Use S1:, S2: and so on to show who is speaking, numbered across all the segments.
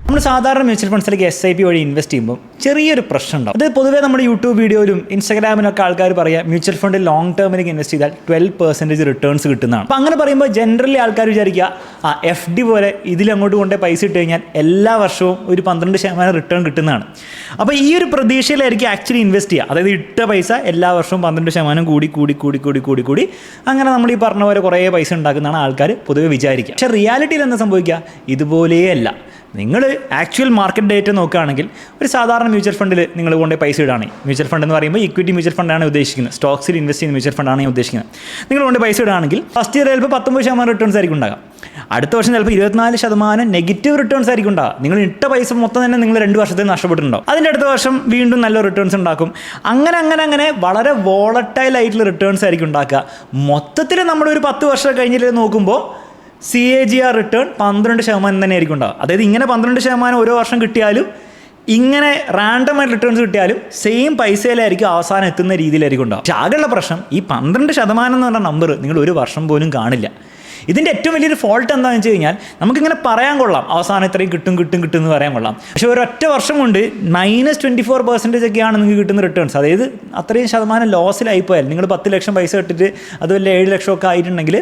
S1: നമ്മൾ സാധാരണ mutual ഫണ്ട്സിലേക്ക് SIP വഴി ഇൻവെസ്റ്റ് ചെയ്യുമ്പോൾ ചെറിയൊരു പ്രശ്നം ഉണ്ടാവും. അത് പൊതുവേ നമ്മുടെ യൂട്യൂബ് വീഡിയോയിലും ഇൻസ്റ്റാഗ്രാമിലൊക്കെ ആൾക്കാർ പറയുക മ്യൂച്വൽ ഫണ്ടിൽ ലോങ് ടേമിലേക്ക് ഇൻവെസ്റ്റ് ചെയ്താൽ 12% റിട്ടേൺസ് കിട്ടുന്നതാണ്. അപ്പോൾ അങ്ങനെ പറയുമ്പോൾ ജനറലി ആൾക്കാർ വിചാരിക്കുക FD പോലെ ഇതിലങ്ങോട്ട് കൊണ്ടേ പൈസ ഇട്ട് കഴിഞ്ഞാൽ എല്ലാ വർഷവും ഒരു 12% റിട്ടേൺ കിട്ടുന്നതാണ്. അപ്പോൾ ഈ ഒരു പ്രതീക്ഷയിലായിരിക്കും ആക്ച്വലി ഇൻവെസ്റ്റ് ചെയ്യുക. അതായത് ഇട്ട പൈസ എല്ലാ വർഷവും 12% കൂടി അങ്ങനെ നമ്മൾ ഈ പറഞ്ഞ പോലെ കുറേ പൈസ ഉണ്ടാക്കുന്നതാണ് ആൾക്കാർ പൊതുവെ വിചാരിക്കുക. പക്ഷേ റിയാലിറ്റിയിൽ എന്താ സംഭവിക്കുക? ഇതുപോലെയല്ല. നിങ്ങൾ ആക്ച്വൽ മാർക്കറ്റ് ഡേറ്റ നോക്കുകയാണെങ്കിൽ ഒരു സാധാരണ മ്യൂച്വൽ ഫണ്ടിൽ നിങ്ങൾ കൊണ്ട് പൈസ ഇടുകയാണ്. മ്യൂച്വൽ ഫണ്ട് എന്ന് പറയുമ്പോൾ ഇക്വിറ്റി മ്യൂച്വൽ ഫണ്ടാണ് ഉദ്ദേശിക്കുന്നത്, സ്റ്റോക്സിൽ ഇൻവെസ്റ്റ് ചെയ്യുന്ന മ്യൂച്വൽ ഫണ്ടാണ് ഞാൻ ഉദ്ദേശിക്കുന്നത്. നിങ്ങൾ കൊണ്ട് പൈസ ഇടുകയാണെങ്കിൽ ഫസ്റ്റ് ഇയർ ചിലപ്പോൾ 19% റിട്ടേൺസ് ആയിരിക്കും ഉണ്ടാകുക. അടുത്ത വർഷം ചിലപ്പോൾ 24% നെഗറ്റീവ് റിട്ടേൺസ് ആയിരിക്കും ഉണ്ടാകുക. നിങ്ങൾ ഇട്ട പൈസ മൊത്തം തന്നെ നിങ്ങൾ 2 വർഷത്തിൽ നഷ്ടപ്പെട്ടിട്ടുണ്ടാവും. അതിൻ്റെ അടുത്ത വർഷം വീണ്ടും നല്ല റിട്ടേൺസ് ഉണ്ടാക്കും. അങ്ങനെ വളരെ വോളറ്റൈൽ ആയിട്ടുള്ള റിട്ടേൺസ് ആയിരിക്കും ഉണ്ടാക്കുക. മൊത്തത്തിൽ നമ്മളൊരു 10 വർഷം കഴിഞ്ഞിട്ട് നോക്കുമ്പോൾ CAGR റിട്ടേൺ 12% തന്നെ ആയിരിക്കും ഉണ്ടാവുക. അതായത് ഇങ്ങനെ 12% ഓരോ വർഷം കിട്ടിയാലും ഇങ്ങനെ റാൻഡമായി റിട്ടേൺസ് കിട്ടിയാലും സെയിം പൈസയിലായിരിക്കും അവസാനം എത്തുന്ന രീതിയിലായിരിക്കും ഉണ്ടാവും. പക്ഷേ ആകെയുള്ള പ്രശ്നം ഈ 12% എന്ന് പറഞ്ഞ നമ്പർ നിങ്ങൾ ഒരു വർഷം പോലും കാണില്ല. ഇതിൻ്റെ ഏറ്റവും വലിയൊരു ഫോൾട്ട് എന്താണെന്ന് വെച്ച് കഴിഞ്ഞാൽ നമുക്കിങ്ങനെ പറയാൻ കൊള്ളാം അവസാനം ഇത്രയും കിട്ടും എന്ന് പറയാൻ കൊള്ളാം. പക്ഷേ ഒരൊറ്റ വർഷം കൊണ്ട് -24% ഒക്കെയാണ് നിങ്ങൾക്ക് കിട്ടുന്ന റിട്ടേൺസ്. അതായത് അത്രയും ശതമാനം ലോസിലായിപ്പോയാൽ നിങ്ങൾ 10 ലക്ഷം പൈസ ഇട്ടിട്ട് അതുപോലെ 7 ലക്ഷമൊക്കെ ആയിട്ടുണ്ടെങ്കിൽ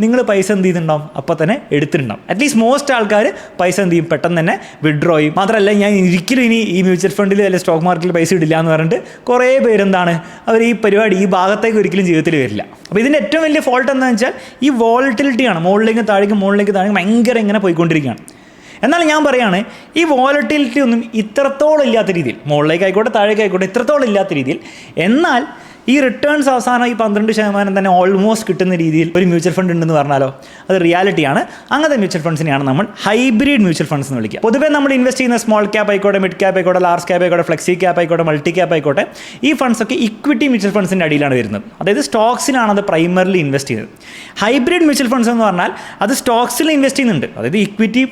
S1: നിങ്ങൾ പൈസ എന്ത് ചെയ്തിട്ടുണ്ടാവും? അപ്പോൾ തന്നെ എടുത്തിട്ടുണ്ടാവും. അറ്റ്ലീസ്റ്റ് മോസ്റ്റ് ആൾക്കാർ പൈസ എന്ത് ചെയ്യും? പെട്ടെന്ന് തന്നെ വിഡ്രോ ചെയ്യും. മാത്രമല്ല ഞാൻ ഒരിക്കലും ഇനി ഈ മ്യൂച്വൽ ഫണ്ടിൽ അല്ലെങ്കിൽ സ്റ്റോക്ക് മാർക്കറ്റിൽ പൈസ ഇടില്ല എന്ന് പറഞ്ഞിട്ട് കുറേ പേരെന്താണ് അവർ ഈ പരിപാടി ഈ ഭാഗത്തേക്ക് ഒരിക്കലും ജീവിതത്തിൽ വരില്ല. അപ്പോൾ ഇതിൻ്റെ ഏറ്റവും വലിയ ഫോൾട്ട് എന്താണെന്ന് വെച്ചാൽ ഈ വോളറ്റിലിറ്റിയാണ്. മുകളിലേക്ക് താഴേക്ക് ഭയങ്കര ഇങ്ങനെ പോയിക്കൊണ്ടിരിക്കുകയാണ്. എന്നാൽ ഞാൻ പറയുകയാണ് ഈ വോളറ്റിലിറ്റി ഒന്നും ഇത്രത്തോളം ഇല്ലാത്ത രീതിയിൽ, മുകളിലേക്ക് ആയിക്കോട്ടെ താഴേക്ക് ആയിക്കോട്ടെ, ഇത്രത്തോളം ഇല്ലാത്ത രീതിയിൽ, എന്നാൽ ഈ റിട്ടേൺസ് അവസാനം ഈ 12% തന്നെ ഓൾമോസ്റ്റ് കിട്ടുന്ന രീതിയിൽ ഒരു മ്യൂച്വൽ ഫണ്ട് ഉണ്ടെന്ന് പറഞ്ഞാലോ അത് റിയാലിറ്റിയാണ്. അങ്ങനത്തെ മ്യൂച്വൽ ഫണ്ട്സിനെയാണ് നമ്മൾ ഹൈബ്രിഡ് മ്യൂച്വൽ ഫണ്ട്സ് എന്ന് വിളിക്കുക. പൊതുവേ നമ്മൾ ഇൻവെസ്റ്റ് ചെയ്യുന്ന സ്മോൾ ക്യാപ്പ് ആയിക്കോട്ടെ, മിഡ് ക്യാപ്പ് ആയിക്കോട്ടെ, ലാർജ് ക്യാപ്പ് ആയിക്കോട്ടെ, ഫ്ലെക്സി ക്യാപ്പ് ആയിക്കോട്ടെ, മൾട്ടി ക്യാപ്പ് ആയിക്കോട്ടെ, ഈ ഫണ്ട്സ് ഒക്കെ ഇക്വിറ്റി മ്യൂച്വൽ ഫണ്ട്സിൻ്റെ അടിയിലാണ് വരുന്നത്. അതായത് സ്റ്റോക്സിനാണ് അത് പ്രൈമറിലി ഇൻവെസ്റ്റ് ചെയ്യുന്നത്. ഹൈബ്രിഡ് മ്യൂച്വൽ ഫണ്ട്സ് എന്ന് പറഞ്ഞാൽ അത് സ്റ്റോക്സിൽ ഇൻവെസ്റ്റ് ചെയ്യുന്നുണ്ട്, അതായത് ഇക്വിറ്റി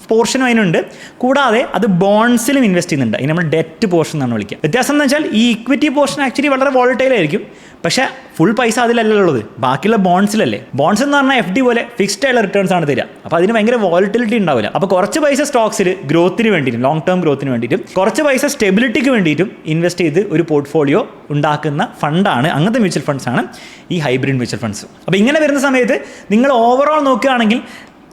S1: പോർഷനും അതിനുണ്ട്, കൂടാതെ അത് ബോൺസിലും ഇൻവെസ്റ്റ് ചെയ്യുന്നുണ്ട്. അതിന് നമ്മൾ ഡെറ്റ് പോർഷൻ എന്നാണ് വിളിക്കുക. വ്യത്യാസം എന്ന് വെച്ചാൽ ഈ ഇക്വിറ്റി പോർഷൻ ആക്ച്വലി വളരെ വോളറ്റൈൽ ആയിരിക്കും, പക്ഷേ ഫുൾ പൈസ അതിലല്ല ഉള്ളത്, ബാക്കിയുള്ള ബോൺസിലല്ലേ. ബോൺസ് എന്ന് പറഞ്ഞാൽ FD പോലെ ഫിക്സ്ഡ് ആയുള്ള റിട്ടേൺസ് ആണ് തരിക. അപ്പോൾ അതിന് ഭയങ്കര വോളറ്റിലിറ്റി ഉണ്ടാവില്ല. അപ്പോൾ കുറച്ച് പൈസ സ്റ്റോക്സിൽ ഗ്രോത്തിന് വേണ്ടിയിട്ടും ലോങ് ടേം ഗ്രോത്തിന് വേണ്ടിയിട്ടും കുറച്ച് പൈസ സ്റ്റെബിലിറ്റിക്ക് വേണ്ടിയിട്ടും ഇൻവെസ്റ്റ് ചെയ്ത് ഒരു പോർട്ട്ഫോളിയോ ഉണ്ടാക്കുന്ന ഫണ്ടാണ്, അങ്ങനത്തെ മ്യൂച്വൽ ഫണ്ട്സാണ് ഈ ഹൈബ്രിഡ് മ്യൂച്വൽ ഫണ്ട്സ്. അപ്പോൾ ഇങ്ങനെ വരുന്ന സമയത്ത് നിങ്ങൾ ഓവറോൾ നോക്കുകയാണെങ്കിൽ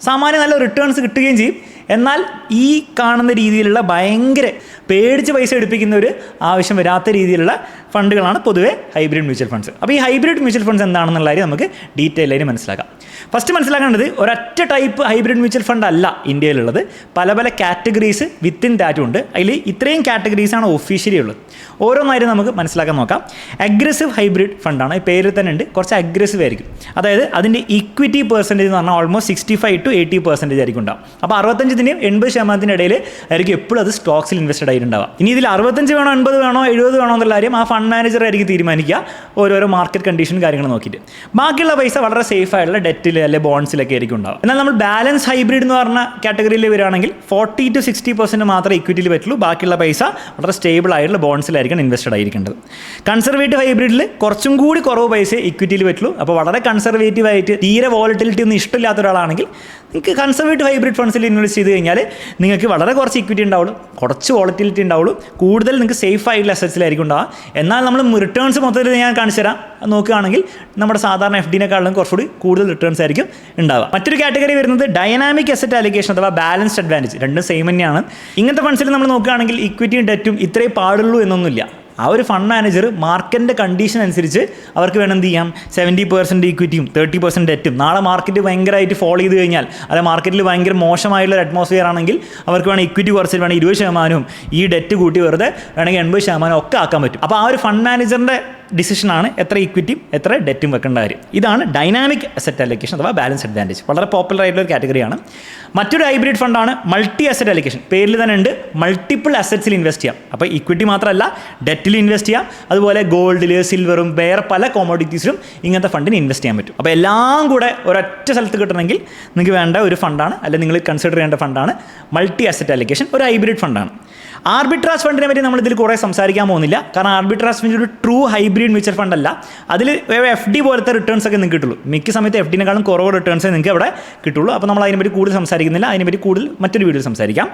S1: സാമാന്യം നല്ല റിട്ടേൺസ് കിട്ടുകയും ചെയ്യും. എന്നാൽ ഈ കാണുന്ന രീതിയിലുള്ള ഭയങ്കര പേടിച്ച് പൈസ എടുപ്പിക്കുന്ന ഒരു ആവശ്യം വരാത്ത രീതിയിലുള്ള ഫണ്ടുകളാണ് പൊതുവേ ഹൈബ്രിഡ് മ്യൂച്വൽ ഫണ്ട്സ്. അപ്പോൾ ഈ ഹൈബ്രിഡ് മ്യൂച്വൽ ഫണ്ട്സ് എന്താണെന്നുള്ള കാര്യം നമുക്ക് ഡീറ്റെയിൽ ആയിട്ട് മനസ്സിലാക്കാം. ഫസ്റ്റ് മനസ്സിലാക്കേണ്ടത് ഒരൊറ്റ ടൈപ്പ് ഹൈബ്രിഡ് മ്യൂച്വൽ ഫണ്ട് അല്ല ഇന്ത്യയിലുള്ളത്. പല കാറ്റഗറീസ് വിത്തിൻ ദാറ്റും ഉണ്ട്. അതിൽ ഇത്രയും കാറ്റഗറീസാണ് ഒഫീഷ്യലി ഉള്ളത്. ഓരോന്നായിട്ട് നമുക്ക് മനസ്സിലാക്കാൻ നോക്കാം. അഗ്രസീവ് ഹൈബ്രിഡ് ഫണ്ടാണ്, ഈ പേരിൽ തന്നെ ഉണ്ട്, കുറച്ച് അഗ്രസീവ് ആയിരിക്കും. അതായത് അതിൻ്റെ ഇക്വിറ്റി പെർസെൻറ്റേജ് എന്ന് പറഞ്ഞാൽ ഓൾമോസ്റ്റ് 65 to 80% ആയിരിക്കും ഉണ്ടാവും. അപ്പോൾ 65-നും 80% ഇടയിൽ ആയിരിക്കും എപ്പോഴും അത് സ്റ്റോക്സിൽ ഇൻവെസ്റ്റഡ് ആയിട്ടുണ്ടാവുക. ഇനി ഇതിൽ 65 വേണോ 80 വേണോ 70 വേണോ എന്നുള്ള കാര്യം ആ ഫണ്ട് മാനേജർ ആയിരിക്കും തീരുമാനിക്കുക, ഓരോരോ മാർക്കറ്റ് കണ്ടീഷൻ കാര്യങ്ങൾ നോക്കിയിട്ട്. ബാക്കിയുള്ള പൈസ വളരെ സേഫ് ആയിട്ടുള്ള ഡെറ്റിൽ അല്ലെങ്കിൽ ബോൺസിലൊക്കെ ആയിരിക്കും ഉണ്ടാവും. എന്നാൽ നമ്മൾ ബാലൻസ് ഹൈബ്രിഡ് എന്ന് പറഞ്ഞ കാറ്റഗറിയിൽ വരികയാണെങ്കിൽ 40 to 60% മാത്രമേ ഇക്വിറ്റിയിൽ പറ്റുള്ളൂ, ബാക്കിയുള്ള പൈസ വളരെ സ്റ്റേബിൾ ആയിട്ടുള്ള ബോൺസിലായിരിക്കും ഇൻവെസ്റ്റഡ് ആയിരിക്കേണ്ടത്. കൺസർവേറ്റീവ് ഹൈബ്രിഡിൽ കുറച്ചും കൂടി കുറവ് പൈസ ഇക്വിറ്റിയിൽ പറ്റുള്ളൂ. അപ്പോൾ വളരെ കൺസർവേറ്റീവ് ആയിട്ട് തീരെ വോളറ്റിലിറ്റി ഒന്നും ഇഷ്ടമില്ലാത്ത ഒരാളാണെങ്കിൽ നിങ്ങൾക്ക് കൺസർവേറ്റീവ് ഹൈബ്രിഡ് ഫണ്ട്സിൽ ഇൻവെസ്റ്റ് ചെയ്ത് കഴിഞ്ഞാൽ നിങ്ങൾക്ക് വളരെ കുറച്ച് ഇക്വിറ്റി ഉണ്ടാവുള്ളൂ, കുറച്ച് വോളറ്റിലിറ്റി ഉണ്ടാവുള്ളൂ, കൂടുതൽ നിങ്ങൾക്ക് സേഫ് ആയിട്ടുള്ള അസറ്റ്സിലായിരിക്കും ഉണ്ടാവുക. എന്നാൽ നമ്മൾ റിട്ടേൺസ് മൊത്തത്തിൽ ഞാൻ കാണിച്ചു തരാം, നോക്കുകയാണെങ്കിൽ നമ്മുടെ സാധാരണ FDനെക്കാളും കുറച്ചുകൂടി കൂടുതൽ റിട്ടേൺസ് ആയിരിക്കും ഉണ്ടാവുക. മറ്റൊരു കാറ്റഗറി വരുന്നത് ഡൈനാമിക് അസറ്റ് അലിഗേഷൻ അഥവാ ബാലൻസ്ഡ് അഡ്വാൻറ്റേജ്. രണ്ടും സെയിം തന്നെയാണ്. ഇങ്ങനത്തെ ഫണ്ട്സിൽ നമ്മൾ നോക്കുകയാണെങ്കിൽ ഇക്വിറ്റിയും ഡെറ്റും ഇത്രേ പാടുള്ളൂ എന്നൊന്നുമില്ല. ആ ഒരു ഫണ്ട് മാനേജർ മാർക്കറ്റിൻ്റെ കണ്ടീഷൻ അനുസരിച്ച് അവർക്ക് വേണം എന്ത് ചെയ്യാം, 70% ഇക്വിറ്റിയും 30% ഡെറ്റും. നാളെ മാർക്കറ്റ് ഭയങ്കരമായിട്ട് ഫോളോ ചെയ്ത് കഴിഞ്ഞാൽ, അതായത് മാർക്കറ്റിൽ ഭയങ്കര മോശമായുള്ള അറ്റ്മോസ്ഫിയർ ആണെങ്കിൽ അവർക്ക് വേണം ഇക്വിറ്റി കുറച്ചിട്ട് വേണം 20%, ഈ ഡെറ്റ് കൂട്ടി വെറുതെ വേണമെങ്കിൽ 80% ഒക്കെ ആക്കാൻ പറ്റും. അപ്പോൾ ആ ഒരു ഫണ്ട് മാനേജറിൻ്റെ ഡിസിഷനാണ് എത്ര ഇക്വിറ്റിയും എത്ര ഡെറ്റും വെക്കേണ്ട കാര്യം. ഇതാണ് ഡൈനാമിക് അസറ്റ് അലൊക്കേഷൻ അഥവാ ബാലൻസ് അഡ്വാൻറ്റേജ്. വളരെ പോപ്പുലർ ആയിട്ടുള്ള ഒരു കാറ്റഗറിയാണ്. മറ്റൊരു ഹൈബ്രിഡ് ഫണ്ടാണ് മൾട്ടി അസറ്റ് അലൊക്കേഷൻ. പേരിൽ തന്നെ ഉണ്ട്, മൾട്ടിപ്പിൾ അസറ്റ്സിൽ ഇൻവെസ്റ്റ് ചെയ്യാം. അപ്പോൾ ഇക്വിറ്റി മാത്രമല്ല ഡെറ്റിൽ ഇൻവെസ്റ്റ് ചെയ്യാം, അതുപോലെ ഗോൾഡിൽ, സിൽവറും വേറെ പല കോമോഡിറ്റീസിലും ഇങ്ങനത്തെ ഫണ്ടിന് ഇൻവെസ്റ്റ് ചെയ്യാൻ പറ്റും. അപ്പോൾ എല്ലാം കൂടെ ഒരൊറ്റ സ്ഥലത്ത് കിട്ടണമെങ്കിൽ നിങ്ങൾക്ക് വേണ്ട ഒരു ഫണ്ടാണ്, അല്ലെങ്കിൽ നിങ്ങൾ കൺസിഡർ ചെയ്യേണ്ട ഫണ്ടാണ് മൾട്ടി അസറ്റ് അലൊക്കേഷൻ, ഒരു ഹൈബ്രിഡ് ഫണ്ടാണ്. ആർബിട്രാജ് ഫണ്ടിനെ പറ്റി നമ്മൾ ഇതിൽ കുറേ സംസാരിക്കാൻ പോകുന്നില്ല, കാരണം ആർബിട്രാജ് ഫണ്ട് ഒരു true hybrid hybrid mutual fund അല്ല, അതിൽ FD പോലത്തെ റിട്ടേൺസ് ഒക്കെ നിങ്ങൾക്ക് കിട്ടുള്ളൂ. മിക്ക സമയത്ത് FDനേക്കാളും കുറവ് റിട്ടേൺസേ നിങ്ങൾക്ക് അവിടെ കിട്ടുള്ളൂ. അപ്പോൾ നമ്മൾ അതിനെപ്പറ്റി കൂടുതൽ സംസാരിക്കുന്നില്ല, അതിനെപ്പറ്റി കൂടുതൽ മറ്റൊരു വീഡിയോയിൽ സംസാരിക്കാം.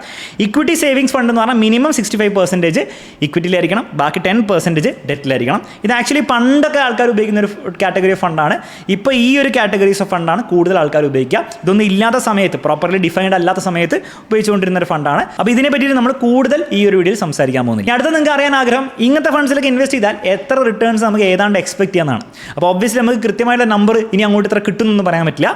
S1: ഇക്വിറ്റി സേവിങ്സ് ഫണ്ട് എന്ന് പറഞ്ഞാൽ മിനിമം 65% ഇക്വിറ്റിയിലായിരിക്കണം, ബാക്കി 10% ഡെറ്റിലായിരിക്കണം. ഇത് ആക്ച്വലി പണ്ടൊക്കെ ആൾക്കാർ ഉപയോഗിക്കുന്ന ഒരു കാറ്റഗറി ഓഫ് ഫണ്ടാണ്. ഇപ്പോൾ ഈ ഒരു കാറ്റഗറീസ് ഓഫ് ഫണ്ടാണ് കൂടുതൽ ആൾക്കാർ ഉപയോഗിക്കുക. ഇതൊന്നും ഇല്ലാത്ത സമയത്ത്, പ്രോപ്പർലി ഡിഫൈൻഡ് അല്ലാത്ത സമയത്ത് ഉപയോഗിച്ചുകൊണ്ടിരുന്ന ഒരു ഫണ്ടാണ്. അപ്പോൾ ഇതിനെ പറ്റി നമ്മൾ കൂടുതൽ ഈ ഒരു വീഡിയോയിൽ സംസാരിക്കാൻ പോകുന്നത്. അടുത്ത നിങ്ങൾക്ക് അറിയാൻ ആഗ്രഹം, ഇങ്ങനത്തെ ഫണ്ട്സിലൊക്കെ ഇൻവെസ്റ്റ് ചെയ്താൽ എത്ര റിട്ടേൺസ് നമുക്ക് ഏതാണ്ട് എക്സ്പെക്ട് ചെയ്യാനാണ്. അപ്പോൾ ഒബ്വിയസ്ലി നമുക്ക് കൃത്യമായിട്ടുള്ള നമ്പർ ഇനി അങ്ങോട്ട് ഇത്ര കിട്ടുമെന്ന് പറയാൻ പറ്റില്ല.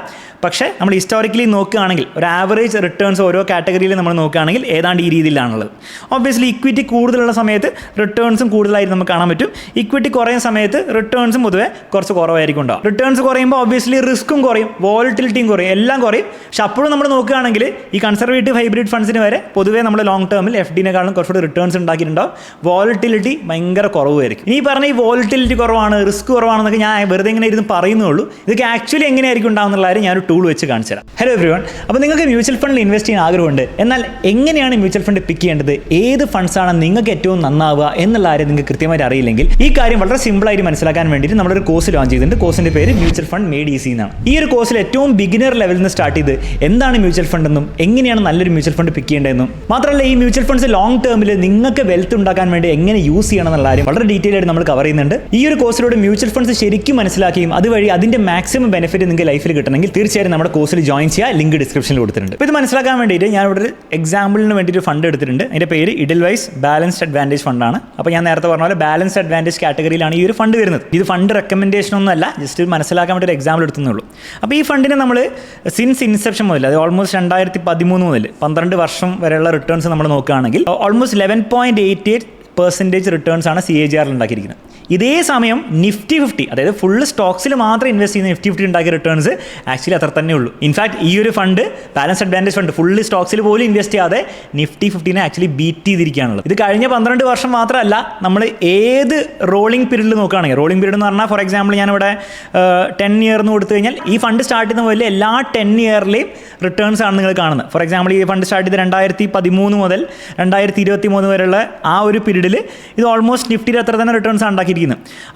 S1: പക്ഷേ നമ്മൾ ഹിസ്റ്റോറിക്കലി നോക്കുകയാണെങ്കിൽ ഒരു ആവറേജ് റിട്ടേൺസ് ഓരോ കാറ്റഗറിയിൽ നമ്മൾ നോക്കുകയാണെങ്കിൽ ഏതാണ്ട് ഈ രീതിയിലാണുള്ളത്. ഒബ്വിയസ്ലി ഇക്വിറ്റി കൂടുതലുള്ള സമയത്ത് റിട്ടേൺസും കൂടുതലായിട്ട് നമുക്ക് കാണാൻ പറ്റും. ഇക്വിറ്റി കുറയുന്ന സമയത്ത് റിട്ടേൺസും പൊതുവെ കുറച്ച് കുറവായിരിക്കും ഉണ്ടാവും. റിട്ടേൺസ് കുറയുമ്പോൾ ഒബ്വിയസ്ലി റിസ്ക്കും കുറയും, വോളറ്റിലിറ്റിയും കുറയും, എല്ലാം കുറയും. പക്ഷെ അപ്പോഴും നമ്മൾ നോക്കുകയാണെങ്കിൽ ഈ കൺസർവേറ്റീവ് ഹൈബ്രിഡ് ഫണ്ട്സിന് വരെ പൊതുവേ നമ്മൾ ലോങ് ടേമിൽ FDനേക്കാളും കുറച്ചുകൂടി റിട്ടേൺസ് ഉണ്ടാക്കിയിട്ടുണ്ടാവും. വോളറ്റിലിറ്റി ഭയങ്കര കുറവായിരിക്കും. ഈ പറഞ്ഞ ഈ വോളറ്റിലിറ്റി കുറവാണ്, റിസ്ക് കുറവാണെന്നൊക്കെ ഞാൻ വെറുതെ ഇങ്ങനെ ഇരുന്ന് പറയുന്നുള്ളൂ. ഇതൊക്കെ ആക്ച്വലി എങ്ങനെയായിരിക്കും ഉണ്ടാകുന്നുള്ള കാര്യം ഞാനൊരു ടൂൾ വെച്ച് കാണിച്ചു തരാം. ഹലോ എവരിവൺ, അപ്പോൾ നിങ്ങൾക്ക് മ്യൂച്വൽ ഫണ്ടിൽ ഇൻവെസ്റ്റ് ചെയ്യാൻ ആഗ്രഹമുണ്ട്, എന്നാൽ എങ്ങനെയാണ് മ്യൂച്വൽ ഫണ്ട് പിക്ക് ചെയ്യേണ്ടത്, ഏത് ഫണ്ട്സാണ് നിങ്ങൾക്ക് ഏറ്റവും നന്നാവുക എന്നുള്ള കാര്യം നിങ്ങൾക്ക് കൃത്യമായിട്ട് അറിയില്ലെങ്കിൽ ഈ കാര്യം വളരെ സിമ്പിളായിട്ട് മനസ്സിലാക്കാൻ വേണ്ടിയിട്ട് നമ്മളൊരു കോഴ്സ് ലോഞ്ച് ചെയ്തിട്ടുണ്ട്. കോഴ്സിൻ്റെ പേര് മ്യൂച്വൽ ഫണ്ട് മെയ്ഡ് ഈസി എന്നാണ്. ഈ ഒരു കോഴ്സിൽ ഏറ്റവും ബിഗിനർ ലെവലിൽ നിന്ന് സ്റ്റാർട്ട് ചെയ്ത് എന്താണ് മ്യൂച്വൽ ഫണ്ട് എന്നും എങ്ങനെയാണ് നല്ലൊരു മ്യൂച്വൽ ഫണ്ട് പിക്ക് ചെയ്യേണ്ടതെന്നും മാത്രമല്ല ഈ മ്യൂച്വൽ ഫണ്ട്സ് ലോങ് ടേമിൽ നിങ്ങൾക്ക് വെൽത്ത് ഉണ്ടാക്കാൻ വേണ്ടി എങ്ങനെ യൂസ് ചെയ്യണം എന്നുള്ള കാര്യം വളരെ ഡീറ്റെയിൽ ആയിട്ട് നമ്മൾ കവർ ചെയ്യുന്നുണ്ട്. ഈ ഒരു കോഴ്സിലൂടെ മ്യൂച്വൽ ഫണ്ട്സ് ശരിക്കും മനസ്സിലാക്കുകയും അതുവഴി അതിന്റെ മാക്സിമം ബെനിഫിറ്റ് നിങ്ങൾക്ക് ലൈഫിൽ കിട്ടണമെങ്കിൽ തീർച്ചയായും നമ്മുടെ കോഴ്സിൽ ജോയിൻ ചെയ്യുക. ലിങ്ക് ഡിസ്ക്രിപ്ഷനിൽ കൊടുത്തിട്ടുണ്ട്. അപ്പോൾ ഇത് മനസ്സിലാക്കാൻ വേണ്ടിയിട്ട് ഞാൻ ഇവിടെ ഒരു എക്സാമ്പിളിന് വേണ്ടിയിട്ട് ഫണ്ട് എടുത്തിട്ടുണ്ട്. അതിന്റെ പേര് ഇഡൽവൈസ് ബാലൻസ്ഡ് അഡ്വാൻറ്റേജ് ഫണ്ടാണ്. അപ്പോൾ ഞാൻ നേരത്തെ പറഞ്ഞ പോലെ ബാലൻസ്ഡ് അഡ്വാൻറ്റേജ് കാറ്റഗറിയിലാണ് ഈ ഒരു ഫണ്ട് വരുന്നത്. ഇത് ഫണ്ട് റെക്കമെൻഡേഷൻ ഒന്നും അല്ല, ജസ്റ്റ് മനസ്സിലാക്കാൻ വേണ്ടി ഒരു എക്സാമ്പിൾ എടുത്തുന്നുള്ളൂ. അപ്പോൾ ഈ ഫണ്ടിനെ നമ്മൾ സിൻസ് ഇൻസെപ്ഷൻ മുതൽ, അത് ഓൾമോസ്റ്റ് 2013 മുതൽ 12 വർഷം വരെയുള്ള റിട്ടേൺസ് നമ്മൾ നോക്കുകയാണെങ്കിൽ ഓൾമോസ്റ്റ് 11.88% റിട്ടേൺസ് ആണ് CAGR ഉണ്ടാക്കിയിരിക്കുന്നത്. ഇതേ സമയം നിഫ്റ്റി 50, അതായത് ഫുള്ള് സ്റ്റോക്സിൽ മാത്രം ഇൻവെസ്റ്റ് ചെയ്യുന്ന നിഫ്റ്റി 50 ഉണ്ടാക്കിയ റിട്ടേൺസ് ആക്ച്വലി അത്ര തന്നെ ഉള്ളൂ. ഇൻഫാക്ട് ഈ ഒരു fund balance advantage fund full സ്റ്റോക്സിൽ പോലും ഇൻവെസ്റ്റ് ചെയ്യാതെ നിഫ്റ്റി 50നെ ആക്ച്വലി ബീറ്റ് ചെയ്തിരിക്കുകയാണുള്ളത്. ഇത് കഴിഞ്ഞ 12 വർഷം മാത്രമല്ല, നമ്മൾ ഏത് റോളിംഗ് പീരീഡിൽ നോക്കുകയാണെങ്കിൽ, റോളിംഗ് പീരീഡ് എന്ന് പറഞ്ഞാൽ ഫോർ എക്സാമ്പിൾ ഞാനിവിടെ 10 ഇയർ എന്ന് കൊടുത്തു കഴിഞ്ഞാൽ ഈ ഫണ്ട് സ്റ്റാർട്ട് ചെയ്യുന്ന പോലെ എല്ലാ 10 ഇയറിലെയും റിട്ടേൺസ് ആണ് നിങ്ങൾ കാണുന്നത്. ഫോർ എക്സാമ്പിൾ ഈ ഫണ്ട് സ്റ്റാർട്ട് ചെയ്ത് 2013 മുതൽ 2023 വരെയുള്ള ആ ഒരു പീരീഡിൽ ഇത് ഓൾമോസ്റ്റ് നിഫ്റ്റിയിൽ അത്ര തന്നെ റിട്ടേൺസ് ആണ് ഉണ്ടാക്കിയിരിക്കുന്നത്.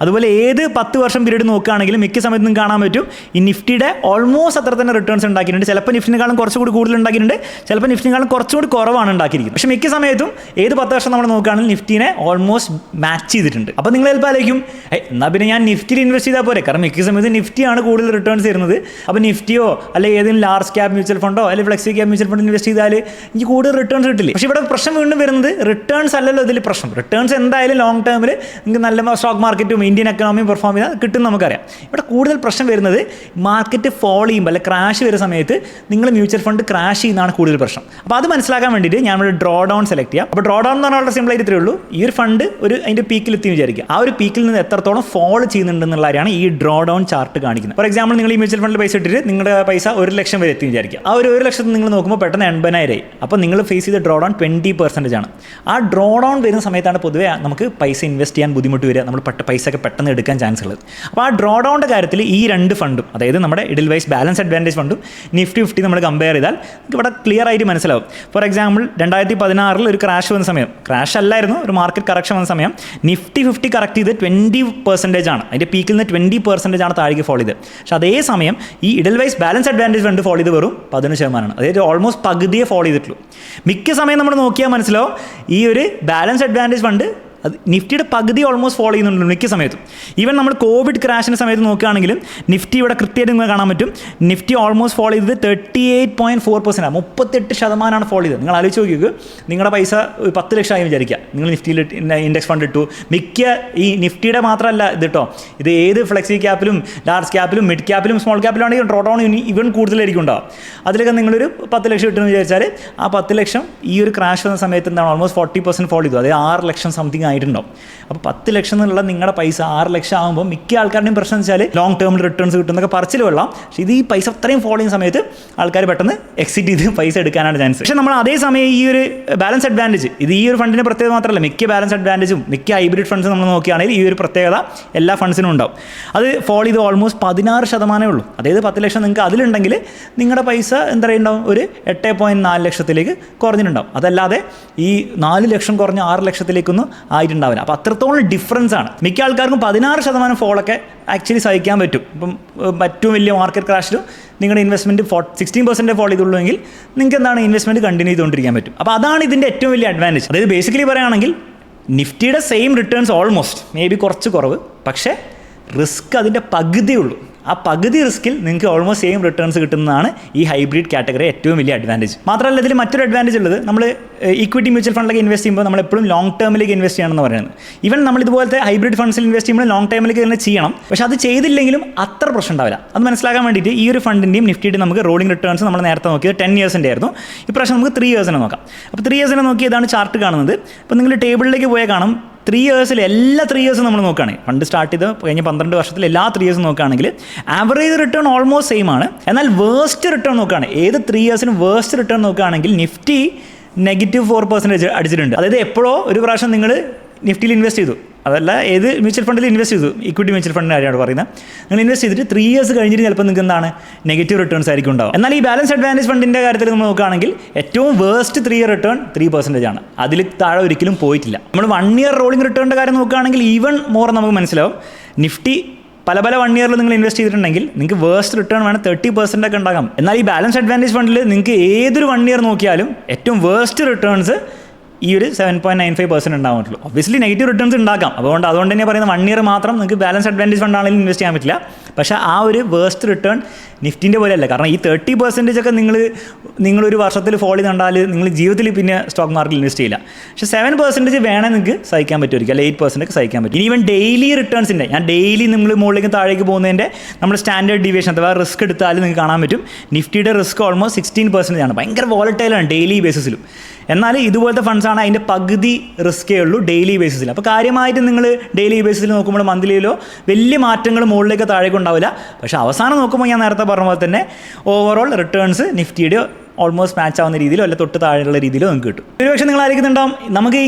S1: അതുപോലെ ഏത് 10 വർഷം പീരീഡ് നോക്കുകയാണെങ്കിലും മിക്ക സമയത്ത് നിങ്ങൾക്ക് കാണാൻ പറ്റും ഈ നിഫ്റ്റിയുടെ ഓൾമോസ്റ്റ് അത്ര തന്നെ റിട്ടേൺസ് ഉണ്ടാക്കിയിട്ടുണ്ട്. ചിലപ്പോൾ നിഫ്റ്റിനേക്കാളും കുറച്ചുകൂടി കൂടുതൽ ഉണ്ടാക്കിയിട്ടുണ്ട്, ചിലപ്പോൾ നിഫ്റ്റിനേക്കാളും കുറച്ചുകൂടി കുറവാണ് ഉണ്ടാക്കിയിരിക്കുന്നത്. പക്ഷേ മിക്ക സമയത്തും ഏത് 10 വർഷം നമ്മൾ നോക്കുകയാണെങ്കിൽ നിഫ്റ്റിനെ ഓൾമോസ്റ്റ് മാച്ച് ചെയ്തിട്ടുണ്ട്. അപ്പോൾ നിങ്ങൾ ചിലപ്പോൾ ആയിരിക്കും എന്നാൽ പിന്നെ ഞാൻ നിഫ്റ്റിയിൽ ഇൻവെസ്റ്റ് ചെയ്താൽ പോരെ, കാരണം മിക്ക സമയത്ത് നിഫ്റ്റിയാണ് കൂടുതൽ റിട്ടേൺസ് തരുന്നത്. അപ്പോൾ നിഫ്റ്റിയോ അല്ലെങ്കിൽ ഏതെങ്കിലും ലാർജ് ക്യാപ് മ്യൂച്വൽ ഫണ്ടോ അല്ലെങ്കിൽ flexi cap mutual fund invest ചെയ്താൽ എനിക്ക് കൂടുതൽ റിട്ടേൺസ് കിട്ടില്ല. പക്ഷേ ഇവിടെ പ്രശ്നം വീണ്ടും വരുന്നത് റിട്ടേൺസ് അല്ലല്ലോ ഇതിൽ പ്രശ്നം. റിട്ടേൺസ് എന്തായാലും ലോങ് ടേമിൽ നിങ്ങൾക്ക് നല്ല സ്റ്റോക്ക് മാർക്കറ്റും ഇന്ത്യൻ എക്കണോമിയും പെർഫോം ചെയ്താൽ കിട്ടും നമുക്കറിയാം. ഇവിടെ കൂടുതൽ പ്രശ്നം വരുന്നത് മാർക്കറ്റ് ഫോൾ ചെയ്യുമ്പോൾ അല്ലെങ്കിൽ ക്രാഷ് വരുന്ന സമയത്ത് നിങ്ങൾ മ്യൂച്വൽ ഫണ്ട് ക്രാഷ് ചെയ്യുന്നതാണ് കൂടുതൽ പ്രശ്നം. അപ്പോൾ അത് മനസ്സിലാക്കാൻ വേണ്ടിയിട്ട് ഞാൻ ഒരു ഡ്രോ ഡൗൺ സെലക്ട് ചെയ്യാം. അപ്പോൾ ഡ്രോ ഡൗൺ എന്ന് പറഞ്ഞാൽ വളരെ സിമ്പിൾ ആയിട്ട് ഇത്രയേ ഉള്ളൂ. ഈ ഒരു ഫണ്ട് അതിൻ്റെ പീക്കിൽ എത്തി വിചാരിക്കുക. ആ ഒരു പീക്കിൽ നിന്ന് എത്രത്തോളം ഫോൾ ചെയ്യുന്നുണ്ടെന്നുള്ള കാര്യമാണ് ഈ ഡ്രോ ഡൗൺ ചാർട്ട് കാണിക്കുന്നത്. ഫോർ എക്സാമ്പിൾ നിങ്ങൾ ഈ മ്യൂച്വൽ ഫണ്ടിൽ പൈസ ഇട്ടിട്ട് നിങ്ങളുടെ പൈസ 1 ലക്ഷം വരെ എത്തി വിചാരിക്കുക. ആ 1 ലക്ഷത്തിൽ നിങ്ങൾ നോക്കുമ്പോൾ പെട്ടെന്ന് 80,000 ആയി. അപ്പോൾ നിങ്ങൾ ഫേസ് ചെയ്ത ഡ്രോ ഡൗൺ 20% ആണ്. ആ ഡ്രോ ഡൗൺ വരുന്ന സമയത്താണ് പൊതുവേ നമുക്ക് പൈസ ഇൻവെസ്റ്റ് ചെയ്യാൻ ബുദ്ധിമുട്ട് വരിക, നമ്മൾ പൈസ ഒക്കെ പെട്ടെന്ന് എടുക്കാൻ ചാൻസ് ഉള്ളത്. അപ്പോൾ ആ ഡ്രോ ഡൗണിൻ്റെ കാര്യത്തിൽ ഈ 2 ഫണ്ടും, അതായത് നമ്മുടെ ഇഡൽവൈസ് ബാലൻസ് അഡ്വാൻറ്റേജ് ഫണ്ടും നിഫ്റ്റി 50 നമ്മൾ കമ്പയർ ചെയ്താൽ ഇവിടെ ക്ലിയർ ആയിട്ട് മനസ്സിലാവും. ഫോർ എക്സാമ്പിൾ 2016 ഒരു ക്രാഷ് വന്ന സമയം, ക്രാഷ് അല്ലായിരുന്നു, ഒരു മാർക്കറ്റ് കറക്ഷൻ വന്ന സമയം നിഫ്റ്റി 50 കറക്റ്റ് ചെയ്ത് 20% ആണ്. അതിൻ്റെ പീക്കിൽ നിന്ന് 20% ആണ് താഴേക്ക് ഫോളോ ചെയ്ത്. പക്ഷേ അതേ സമയം ഈ ഇഡൽവൈസ് ബാലൻസ് അഡ്വാൻറ്റേജ് ഫണ്ട് ഫോളോ ചെയ്ത് വെറും 11%. അതായത് ഓൾമോസ്റ്റ് പകുതിയെ ഫോളോ ചെയ്തിട്ടുള്ളൂ. മിക്ക സമയം നമ്മൾ നോക്കിയാൽ മനസ്സിലാവും ഈ ഒരു ബാലൻസ് അഡ്വാൻറ്റേജ് ഫണ്ട് അത് നിഫ്റ്റിയുടെ പകുതി ഓൾമോസ്റ്റ് ഫോളോ ചെയ്യുന്നുണ്ട് മിക്ക സമയത്തും. ഈവൻ നമ്മൾ കോവിഡ് ക്രാഷിൻ്റെ സമയത്ത് നോക്കുകയാണെങ്കിലും നിഫ്റ്റി ഇവിടെ കൃത്യമായിട്ട് നിങ്ങൾക്ക് കാണാൻ പറ്റും. നിഫ്റ്റി ഓൾമോസ്റ്റ് ഫോളോ ചെയ്തത് 38.4%, 38% ഫോളോ ചെയ്തത്. നിങ്ങൾ ആലോചിച്ച് നോക്കിയത്, നിങ്ങളുടെ പൈസ 10 ലക്ഷം ആയി വിചാരിക്കുക, നിങ്ങൾ നിഫ്റ്റിയിൽ ഇൻഡെക്സ് ഫണ്ട് ഇട്ടു. മിക്ക ഈ നിഫ്റ്റിയുടെ മാത്രമല്ല ഇത് കേട്ടോ, ഇത് ഏത് ഫ്ലെക്സി ക്യാപ്പിലും ലാർജ് ക്യാപ്പിലും മിഡ് ക്യാപ്പിലും സ്മോൾ ക്യാപ്പിലും ആണെങ്കിൽ ഡ്രോ ഡൗൺ ഇവൻ കൂടുതലായിരിക്കും ഉണ്ടാവും. അതിലൊക്കെ നിങ്ങളൊരു 10 ലക്ഷം ഇട്ടെന്ന് വിചാരിച്ചാൽ ആ 10 ലക്ഷം ഈ ഒരു ക്രാഷ് വന്ന സമയത്ത് എന്താണ് ഓൾമോസ്റ്റ് 40% ഫോളോ ചെയ്തു. അതായത് 6 ലക്ഷം സംതിങ് ആയിട്ടുണ്ടാവും. അപ്പോൾ 10 ലക്ഷം എന്നുള്ള നിങ്ങളുടെ പൈസ 6 ലക്ഷം ആകുമ്പോൾ മിക്ക ആൾക്കാരുടെയും പ്രശ്നം എന്ന് വെച്ചാൽ ലോങ് ടേമിൽ റിട്ടേൺസ് കിട്ടുന്നതൊക്കെ പറച്ചിൽ കൊള്ളാം. പക്ഷേ ഇത് ഈ പൈസ അത്രയും ഫോളോ ചെയ്യുന്ന സമയത്ത് ആൾക്കാർ പെട്ടെന്ന് എക്സിറ്റ് ചെയ്ത് പൈസ എടുക്കാനാണ് ചാൻസ്. പക്ഷേ നമ്മൾ അതേ സമയം ഈ ഒരു ബാലൻസ് അഡ്വാൻറ്റേജ്, ഇത് ഈ ഒരു ഫണ്ടിൻ്റെ പ്രത്യേകത മാത്രമല്ല, മിക്ക ബാലൻസ് അഡ്വാൻറ്റേജും മിക്ക ഹൈബ്രിഡ് ഫണ്ട്സ് നമ്മൾ നോക്കുകയാണെങ്കിൽ ഈ ഒരു പ്രത്യേകത എല്ലാ ഫണ്ട്സിനും ഉണ്ടാവും. അത് ഫോളോ ചെയ്ത് ഓൾമോസ്റ്റ് 16% ഉള്ളൂ. അതായത് 10 ലക്ഷം നിങ്ങൾക്ക് അതിലുണ്ടെങ്കിൽ നിങ്ങളുടെ പൈസ എന്താ പറയുണ്ടാവും, ഒരു 8.4 ലക്ഷത്തിലേക്ക് കുറഞ്ഞിട്ടുണ്ടാവും. അതല്ലാതെ ഈ 4 ലക്ഷം കുറഞ്ഞ 6 ലക്ഷത്തിലേക്കൊന്നും ആയിട്ടുണ്ടാവില്ല. അപ്പോൾ അത്രത്തോളം ഡിഫറൻസ് ആണ്. മിക്ക ആൾക്കാർക്കും 16% ഫോളൊക്കെ ആക്ച്വലി സഹിക്കാൻ പറ്റും. ഇപ്പം ഏറ്റവും വലിയ മാർക്കറ്റ് ക്രാഷിലും നിങ്ങളുടെ ഇൻവെസ്റ്റ്മെൻറ്റ് 16% ഫോളോ ചെയ്തുള്ളൂ എങ്കിൽ നിങ്ങൾക്ക് എന്താണ് ഇൻവെസ്റ്റ്മെൻറ്റ് കണ്ടിന്യൂ ചെയ്തുകൊണ്ടിരിക്കാൻ പറ്റും. അപ്പോൾ അതാണ് ഇതിൻ്റെ ഏറ്റവും വലിയ അഡ്വാൻറ്റേജ്. അതായത് ബേസിക്കലി പറയുകയാണെങ്കിൽ നിഫ്റ്റിയുടെ same returns almost may be കുറച്ച് കുറവ്, പക്ഷേ റിസ്ക് അതിൻ്റെ പകുതിയുള്ളൂ. ആ പകുതി റിസ്കിൽ നിങ്ങൾക്ക് ഓൾമോസ്റ്റ് സെയിം റിട്ടേൺസ് കിട്ടുന്നതാണ് ഈ ഹൈബ്രിഡ് കാറ്റഗറി ഏറ്റവും വലിയ അഡ്വാൻറ്റേജ്. മാത്രമല്ല ഇതിൽ മറ്റൊരു അഡ്വാൻറ്റേജ് ഉള്ളത്, നമ്മൾ ഇക്വിറ്റി മ്യൂച്വൽ ഫണ്ടിലൊക്കെ ഇൻവെസ്റ്റ് ചെയ്യുമ്പോൾ നമ്മൾ എപ്പോഴും ലോങ് ടേമിലേക്ക് ഇൻവെസ്റ്റ് ചെയ്യണമെന്ന് പറയുന്നത്. ഈവൻ നമ്മൾ ഇതുപോലത്തെ ഹൈബ്രിഡ് ഫണ്ട്സിൽ ഇൻവെസ്റ്റ് ചെയ്യുമ്പോൾ ലോങ് ടൈമിലേക്ക് തന്നെ ചെയ്യണം. പക്ഷേ അത് ചെയ്തില്ലെങ്കിലും അത്ര പ്രശ്നം ഉണ്ടാവില്ല. അത് മനസ്സിലാക്കാൻ വേണ്ടിയിട്ട് ഈ ഒരു ഫണ്ടിൻ്റെയും നിഫ്റ്റിയുടെയും നമുക്ക് റോളിംഗ് റിട്ടേൺസ് നമ്മൾ നേരത്തെ നോക്കിയത് 10 ഇയേഴ്സിൻ്റെ ആയിരുന്നു. ഇപ്രാവശ്യം നമുക്ക് 3 ഇയേഴ്സിനെ നോക്കാം. അപ്പോൾ 3 ഇയേഴ്സിനെ നോക്കി ഇതാണ് ചാർട്ട് കാണുന്നത്. അപ്പോൾ നിങ്ങൾ ടേബിളിലേക്ക് പോയാൽ കാണും 3 ഇയേഴ്സിൽ എല്ലാ 3 ഇയേഴ്സും നമ്മൾ നോക്കുകയാണെങ്കിൽ ഫണ്ട് സ്റ്റാർട്ട് ചെയ്ത് കഴിഞ്ഞ 12 വർഷത്തിൽ എല്ലാ 3 ഇയേഴ്സും നോക്കുകയാണെങ്കിൽ ആവറേജ് റിട്ടേൺ ഓൾമോസ്റ്റ് സെയിം ആണ്. എന്നാൽ വേസ്റ്റ് റിട്ടേൺ നോക്കുകയാണ്, ഏത് 3 ഇയേഴ്സിനും വേസ്റ്റ് റിട്ടേൺ നോക്കുകയാണെങ്കിൽ നിഫ്റ്റി -4% അടിച്ചിട്ടുണ്ട്. അതായത് എപ്പോഴോ ഒരു പ്രാവശ്യം നിങ്ങൾ നിഫ്റ്റിയിൽ ഇൻവെസ്റ്റ് ചെയ്തു, അതല്ല ഏത് മ്യൂച്വൽ ഫണ്ടിൽ ഇൻവെസ്റ്റ് ചെയ്തു, ഇക്വിറ്റി മ്യൂച്വൽ ഫണ്ടിൻ്റെ കാര്യമാണ് പറയുന്നത്. നിങ്ങൾ ഇൻവെസ്റ്റ് ചെയ്തിട്ട് 3 ഇയേഴ്സ് കഴിഞ്ഞിട്ട് ചിലപ്പോൾ നിങ്ങൾക്ക് എന്താണ് നെഗറ്റീവ് റിട്ടേൺസ് ആയിരിക്കും ഉണ്ടാവും. എന്നാൽ ഈ ബാലൻസ് അഡ്വാൻറ്റേജ് ഫണ്ടിൻ്റെ കാര്യത്തിൽ നമ്മൾ നോക്കുകയാണെങ്കിൽ ഏറ്റവും വേസ്റ്റ് 3 ഇയർ റിട്ടേൺ 3% ആണ്. അതിൽ താഴെ ഒരിക്കലും പോയിട്ടില്ല. നമ്മൾ 1 ഇയർ റോളിംഗ് റിട്ടേണിൻ്റെ കാര്യം നോക്കുകയാണെങ്കിൽ ഈവൻ മോർ നമുക്ക് മനസ്സിലാവും. നിഫ്റ്റി പല 1 ഇയറിൽ നിങ്ങൾ ഇൻവെസ്റ്റ് ചെയ്തിട്ടുണ്ടെങ്കിൽ നിങ്ങൾക്ക് വേസ്റ്റ് റിട്ടേൺ വേണം 30% ഒക്കെ ഉണ്ടാകാം. എന്നാൽ ഈ ബാലൻസ് അഡ്വാൻറ്റേജ് ഫണ്ടിൽ നിങ്ങൾക്ക് ഏതൊരു 1 ഇയർ നോക്കിയാലും ഏറ്റവും വേസ്റ്റ് റിട്ടേൺസ് ഈ ഒരു 7.95% ഉണ്ടാവുള്ളൂ. ഒബ്വിയസ്ലി നെഗറ്റീവ് റിട്ടേൺസ് ഉണ്ടാക്കാം. അതുകൊണ്ട് തന്നെ പറയുന്നത് 1 ഇയർ മാത്രം നിങ്ങൾക്ക് ബാലൻസ് അഡ്വാൻറ്റേജ് ഫണ്ടാണെങ്കിലും ഇൻവെസ്റ്റ് ചെയ്യാൻ പറ്റില്ല. പക്ഷേ ആ ഒരു വേസ്റ്റ് റിട്ടേൺ നിഫ്റ്റിൻ്റെ പോലെയല്ല. കാരണം ഈ 30% ഒക്കെ നിങ്ങളൊരു വർഷത്തിൽ ഫോളോ ചെയ്തുകൊണ്ടാൽ നിങ്ങൾ ജീവിതത്തിൽ പിന്നെ സ്റ്റോക്ക് മാർക്കറ്റിൽ ഇൻവെസ്റ്റ് ചെയ്യില്ല. പക്ഷേ 7% വേണമെങ്കിൽ നിങ്ങൾക്ക് സഹിക്കാൻ പറ്റുമായിരിക്കും, അല്ല 8% ഒക്കെ സഹിക്കാൻ പറ്റും. ഈവൻ ഡെയിലി റിട്ടേൺസിൻ്റെ ഞാൻ ഡെയിലി നിങ്ങൾ മുകളിലേക്ക് താഴേക്ക് പോകുന്നതിൻ്റെ നമ്മൾ സ്റ്റാൻഡേർഡ് ഡീവിയേഷൻ അഥവാ റിസ്ക് എടുത്താൽ നിങ്ങൾക്ക് കാണാൻ പറ്റും നിഫ്റ്റിയുടെ റിസ്ക് ഓൾമോസ്റ്റ് 16% ആണ്. ഭയങ്കര വോളറ്റൈലാണ് ഡെയിലി ബേസിസിലും. എന്നാൽ ഇതുപോലത്തെ ഫണ്ട്സാണ് അതിൻ്റെ പകുതി റിസ്ക്കേ ഉള്ളൂ ഡെയിലി ബേസിസിൽ. അപ്പോൾ കാര്യമായിട്ട് നിങ്ങൾ ഡെയിലി ബേസിസിൽ നോക്കുമ്പോൾ മന്ത്ലിയിലോ വലിയ മാറ്റങ്ങൾ മുകളിലേക്ക് താഴേക്ക് ഉണ്ടാവില്ല. പക്ഷേ അവസാനം നോക്കുമ്പോൾ ഞാൻ നേരത്തെ പറഞ്ഞ പോലെ തന്നെ ഓവറോൾ റിട്ടേൺസ് നിഫ്റ്റിയുടെ ഓൾമോസ്റ്റ് മാച്ച് ആവുന്ന രീതിയിലോ അല്ല തൊട്ട് താഴെയുള്ള രീതിയിലോ നിങ്ങൾക്ക് കിട്ടും. ഒരുപക്ഷെ നിങ്ങൾ ആയിരിക്കുന്നുണ്ടാവും നമുക്ക്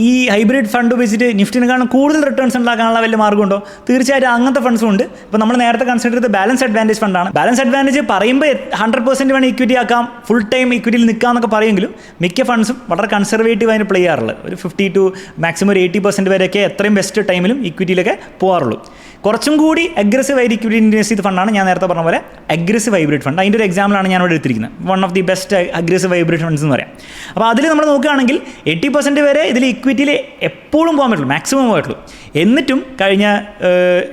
S1: ഈ ഹൈബ്രിഡ് ഫണ്ട് ഉപയോഗിച്ചിട്ട് നിഫ്റ്റിനെക്കാളും കൂടുതൽ റിട്ടേൺസ് ഉണ്ടാക്കാനുള്ള വലിയ മാർഗ്ഗമുണ്ടോ? തീർച്ചയായിട്ടും അങ്ങനത്തെ ഫണ്ട്സും ഉണ്ട്. ഇപ്പോൾ നമ്മൾ നേരത്തെ കൺസിഡർ ചെയ്ത ബാലൻസ് അഡ്വാൻറ്റേജ് ഫണ്ടാണ്. ബാലൻസ് അഡ്വാൻറ്റേജ് പറയുമ്പോൾ 100% വേണം ഇക്വിറ്റി ആക്കാം, ഫുൾ ടൈം ഇക്വിറ്റിയിൽ നിൽക്കാം എന്നൊക്കെ പറയുമെങ്കിലും മിക്ക ഫണ്ട്സും വളരെ കൺസർവേറ്റീവ് ആയിട്ട് പ്ലേ ചെയ്യാറുള്ളത്. ഒരു 50 to മാക്സിമം ഒരു 80% വരെയൊക്കെ എത്രയും ബെസ്റ്റ് ടൈമിലും ഇക്വിറ്റിയിലൊക്കെ പോകാറുള്ളൂ. കുറച്ചും കൂടി അഗ്രസീവ് ആയിട്ട് ഇക്വിറ്റി ഇൻവെസ്റ്റ് ചെയ്ത ഫണ്ടാണ് ഞാൻ നേരത്തെ പറഞ്ഞ പോലെ അഗ്രസീവ് ഹൈബ്രിഡ് ഫണ്ട്. അതിൻ്റെ ഒരു എക്സാമ്പിളാണ് ഞാൻ ഇവിടെ എടുത്തിരിക്കുന്നത്. One of the best aggressive hybrid funds എന്ന് പറയാം. അപ്പോൾ അതിൽ നമ്മൾ നോക്കുകയാണെങ്കിൽ 80% വരെ ഇതിൽ ഇക്വിറ്റിയിൽ എപ്പോഴും പോകാൻ പറ്റുള്ളൂ, മാക്സിമം പോകാൻ പറ്റുള്ളൂ. എന്നിട്ടും കഴിഞ്ഞ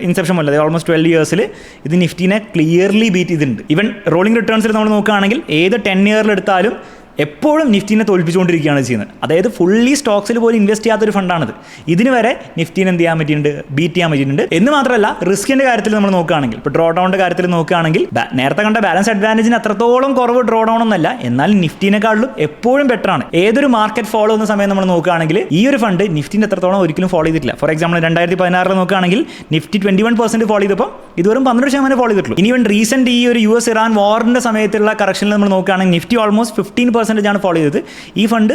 S1: ഇൻസെപ്ഷൻ അല്ലാതെ ഓൾമോസ്റ്റ് 12 ഇയേഴ്സിൽ ഇത് നിഫ്റ്റിനെ ക്ലിയർലി ബീറ്റ് ചെയ്തിട്ടുണ്ട്. ഈവൻ റോളിംഗ് റിട്ടേൺസിൽ നമ്മൾ നോക്കുകയാണെങ്കിൽ ഏത് 10 ഇയറിൽ എടുത്താലും എപ്പോഴും നിഫ്റ്റിനെ തോൽപ്പിച്ചുകൊണ്ടിരിക്കുകയാണ് ചെയ്യുന്നത്. അതായത് ഫുള്ളി സ്റ്റോക്സിൽ പോലും ഇൻവെസ്റ്റ് ചെയ്യാത്തൊരു ഫണ്ടാണിത്. ഇതിന് വരെ നിഫ്റ്റിനെ എന്ത് ചെയ്യാൻ പറ്റിയിട്ടുണ്ട്, ബീറ്റ് ചെയ്യാൻ പറ്റിയിട്ടുണ്ട്. എന്ന് മാത്രമല്ല റിസ്കിൻ്റെ കാര്യത്തിൽ നമ്മൾ നോക്കുകയാണെങ്കിൽ, ഇപ്പോൾ ഡ്രോ ഡൗണിൻ്റെ കാര്യത്തിൽ നോക്കുകയാണെങ്കിൽ നേരത്തെ കണ്ട ബാലൻസ് അഡ്വാൻറ്റേജിന് അത്രത്തോളം കുറവ് ഡ്രോ ഡൗൺ ഒന്നല്ല, എന്നാൽ നിഫ്റ്റിനെക്കാളും എപ്പോഴും ബെറ്ററാണ്. ഏതൊരു മാർക്കറ്റ് ഫോളോ ചെയ്യുന്ന സമയം നമ്മൾ നോക്കുകയാണെങ്കിൽ ഈ ഒരു ഫണ്ട് നിഫ്റ്റിൻ്റെ എത്രത്തോളം ഒരിക്കലും ഫോളോ ചെയ്തിട്ടില്ല. ഫോർ എക്സാമ്പിൾ 2016 നോക്കുകയാണെങ്കിൽ നിഫ്റ്റി 21% ഫോളോ ചെയ്തപ്പോൾ ഇത് വെറും 12% ഫോളോ ചെയ്തിട്ടുള്ളൂ. ഇനി ഇവൻ റീസെൻറ്റ് ഈ ഒരു US ഇറാൻ വാറിൻ്റെ സമയത്തുള്ള കറക്ഷനിൽ നമ്മൾ നോക്കുകയാണെങ്കിൽ നിഫ്റ്റി ഓൾമോസ്റ്റ് 15% ആണ് ഫോളോ ചെയ്തത്. ഈ ഫണ്ട്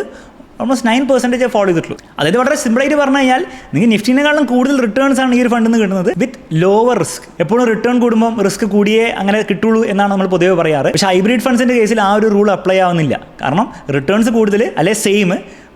S1: ഓൾമോസ്റ്റ് 9% ഫോളോ ചെയ്തിട്ടുള്ളൂ. അതായത് വളരെ സിമ്പിളായിട്ട് പറഞ്ഞു കഴിഞ്ഞാൽ നിങ്ങൾക്ക് നിഫ്റ്റിനെക്കാളും കൂടുതൽ റിട്ടേൺസ് ആണ് ഈ ഒരു ഫണ്ടിൽ നിന്ന് കിട്ടുന്നത് വിത്ത് ലോവർ റിസ്ക്. എപ്പോഴും റിട്ടേൺ കൂടുമ്പോൾ റിസ്ക് കൂടിയേ അങ്ങനെ കിട്ടുള്ളൂ എന്നാണ് നമ്മൾ പൊതുവെ പറയാറ്. പക്ഷേ ഹൈബ്രിഡ് ഫണ്ട്സിൻ്റെ കേസിൽ ആ ഒരു റൂൾ അപ്ലൈ ആവുന്നില്ല. കാരണം റിട്ടേൺസ് കൂടുതൽ അല്ലെ സെയിം,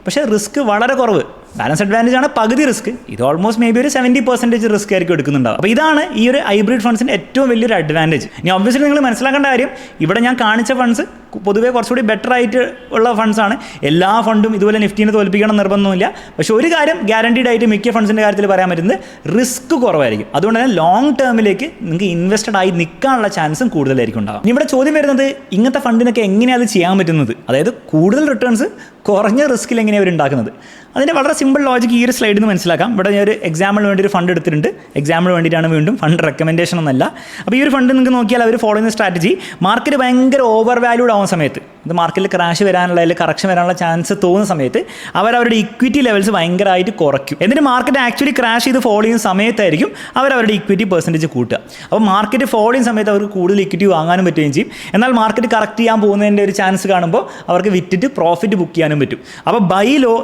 S1: പക്ഷേ റിസ്ക് വളരെ കുറവ്. ബാലൻസ് അഡ്വാൻറ്റേജ് ആണ് പകുതി റിസ്ക്. ഇത് ഓൾമോസ്റ്റ് മേ ബി ഒരു 70% റിസ്ക് ആയിരിക്കും എടുക്കുന്നുണ്ടാവും. അപ്പോൾ ഇതാണ് ഈ ഒരു ഹൈബ്രിഡ് ഫണ്ട്സിൻ്റെ ഏറ്റവും വലിയൊരു അഡ്വാൻറ്റേജ്. ഇനി ഒബ്വിയസ്ലി നിങ്ങൾ മനസ്സിലാക്കേണ്ട കാര്യം, ഇവിടെ ഞാൻ കാണിച്ച ഫണ്ട്സ് പൊതുവേ കുറച്ചുകൂടി ബെറ്റർ ആയിട്ട് ഉള്ള ഫണ്ട്സാണ്. എല്ലാ ഫണ്ടും ഇതുപോലെ നിഫ്റ്റിനെ തോൽപ്പിക്കണം നിർബന്ധമില്ല. പക്ഷേ ഒരു കാര്യം ഗ്യാരണ്ടീഡ് ആയിട്ട് മിക്ക ഫണ്ട്സിൻ്റെ കാര്യത്തിൽ പറയാൻ പറ്റുന്നത് റിസ്ക് കുറവായിരിക്കും. അതുകൊണ്ട് തന്നെ ലോങ് ടേമിലേക്ക് നിങ്ങൾക്ക് ഇൻവെസ്റ്റഡ് ആയി നിൽക്കാനുള്ള ചാൻസും കൂടുതലായിരിക്കും ഉണ്ടാകും. ഇവിടെ ചോദ്യം വരുന്നത് ഇങ്ങനത്തെ ഫണ്ടിനൊക്കെ എങ്ങനെയാണ് അത് ചെയ്യാൻ പറ്റുന്നത്, അതായത് കൂടുതൽ റിട്ടേൺസ് കുറഞ്ഞ റിസ്കിൽ എങ്ങനെയാണ് അവർ ഉണ്ടാക്കുന്നത്. അതിൻ്റെ വളരെ സിമ്പിൾ ലോജിക്ക് ഈ ഒരു സ്ലൈഡിൽ നിന്ന് മനസ്സിലാക്കാം. ഇവിടെ ഞാൻ ഒരു എക്സാമ്പിളിന് വേണ്ടി ഒരു ഫണ്ട് എടുത്തിട്ടുണ്ട്. എക്സാമ്പിളിന് വേണ്ടിയിട്ടാണ്, വീണ്ടും ഫണ്ട് റെക്കമെൻഡേഷൻ ഒന്നല്ല. അപ്പോൾ ഈ ഒരു ഫണ്ട് നിങ്ങൾക്ക് നോക്കിയാൽ അവർ ഫോളോ ചെയ്യുന്ന സ്ട്രാറ്റജി, മാർക്കറ്റ് ഭയങ്കര ഓവർ വാല്യൂഡ് ആവുന്ന സമയത്ത്, ഇത് മാർക്കറ്റിൽ ക്രാഷ് വരാനുള്ള അല്ലെങ്കിൽ കറക്ഷൻ വരാനുള്ള ചാൻസ് തോന്നുന്ന സമയത്ത് അവരുടെ ഇക്വിറ്റി ലെവൽസ് ഭയങ്കരമായിട്ട് കുറയ്ക്കും. എന്നിട്ട് മാർക്കറ്റ് ആക്ച്വലി ക്രാഷ് ചെയ്ത് ഫോളോ ചെയ്യുന്ന സമയത്തായിരിക്കും അവരുടെ ഇക്വിറ്റി പെർസെൻറ്റേജ് കൂട്ടുക. അപ്പോൾ മാർക്കറ്റ് ഫോളോ ചെയ്യുന്ന സമയത്ത് അവർക്ക് കൂടുതൽ ഇക്വിറ്റി വാങ്ങാനും പറ്റുകയും ചെയ്യും. എന്നാൽ മാർക്കറ്റ് കറക്റ്റ് ചെയ്യാൻ പോകുന്നതിൻ്റെ ഒരു ചാൻസ് കാണുമ്പോൾ അവർക്ക് വിറ്റിട്ട് പ്രോഫിറ്റ് ബുക്ക് ചെയ്യാനും പറ്റും. അപ്പോൾ ബൈ ലോ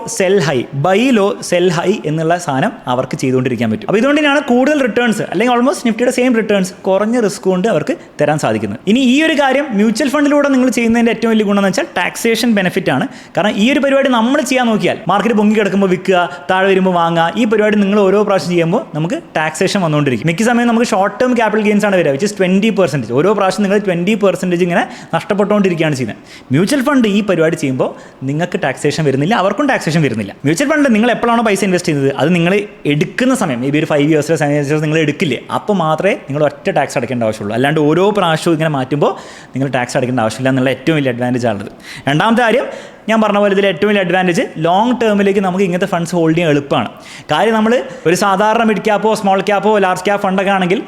S1: സെൽ ഹൈ എന്നുള്ള സാധനം അവർക്ക് ചെയ്തുകൊണ്ടിരിക്കാൻ പറ്റും. അപ്പോൾ ഇതുകൊണ്ട് തന്നെയാണ് കൂടുതൽ റിട്ടേൺസ് അല്ലെങ്കിൽ ഓൾമോസ്റ്റ് നിഫ്റ്റിയുടെ സെയിം റിട്ടേൺസ് കുറഞ്ഞ റിസ്ക് കൊണ്ട് അവർക്ക് തരാൻ സാധിക്കുന്നത്. ഇനി ഈ ഒരു കാര്യം മ്യൂച്വൽ ഫണ്ടിലൂടെ നിങ്ങൾ ചെയ്യുന്ന ചെയ്യുന്നതിൻ്റെ ഏറ്റവും വലിയ ഗുണം എന്ന് വെച്ചാൽ ടാക്സേഷൻ ബെനിഫിറ്റ് ആണ്. കാരണം ഈ ഒരു പരിപാടി നമ്മൾ ചെയ്യാൻ നോക്കിയാൽ മാർക്കറ്റ് പൊങ്ങി കിടക്കുമ്പോൾ വിൽക്കുക, താഴെ വരുമ്പോൾ വാങ്ങുക, ഈ പരിപാടി നിങ്ങൾ ഓരോ പ്രാവശ്യം ചെയ്യുമ്പോൾ നമുക്ക് ടാക്സേഷൻ വന്നുകൊണ്ടിരിക്കും. മിക്ക സമയം നമുക്ക് ഷോർട്ട് ടേം ക്യാപിറ്റൽ ഗെയിൻസ് ആണ് വരിക, വിച്ച് ഇസ് 20%. ഓരോ പ്രാവശ്യം നിങ്ങൾ 20% ഇങ്ങനെ നഷ്ടപ്പെട്ടുകൊണ്ടിരിക്കുകയാണ് ചെയ്യുന്നത്. മ്യൂച്വൽ ഫണ്ട് ഈ പരിപാടി ചെയ്യുമ്പോൾ നിങ്ങൾക്ക് ടാക്സേഷൻ വരുന്നില്ല, അവർക്കും ടാക്സേഷൻ വരുന്നില്ല. മ്യൂച്വൽ ഫണ്ട് നിങ്ങൾ എപ്പോഴാണോ പൈസ ഇൻവെസ്റ്റ് ചെയ്യുന്നത് അത് നിങ്ങൾ എടുക്കുന്ന സമയം, മേ ബി ഒരു 5 years 7 years നിങ്ങൾ എടുക്കില്ലേ, അപ്പോൾ മാത്രമേ നിങ്ങൾ ഒറ്റ ടാക്സ് അടയ്ക്കേണ്ട ആവശ്യമുള്ളൂ. അല്ലാണ്ട് ഓരോ പ്രാവശ്യവും ഇങ്ങനെ മാറ്റുമ്പോൾ നിങ്ങൾ ടാക്സ് അടയ്ക്കേണ്ട ആവശ്യമില്ല എന്നുള്ള ഏറ്റവും വലിയ അഡ്വാൻറ്റേജ് ആണത്. രണ്ടാമത്തെ കാര്യം, ഞാൻ പറഞ്ഞ പോലെ ഇതിൽ ഏറ്റവും വലിയ അഡ്വാൻറ്റേജ് ലോങ് ടേമിലേക്ക് നമുക്ക് ഇങ്ങനത്തെ ഫണ്ട്സ് ഹോൾഡ് ചെയ്യാൻ എളുപ്പമാണ്. കാര്യം നമ്മൾ ഒരു സാധാരണ മിഡ് ക്യാപ്പോ സ്മോൾ ക്യാപ്പോ ലാർജ് ക്യാപ്പ് ഫണ്ടൊക്കെ ആണെങ്കിൽ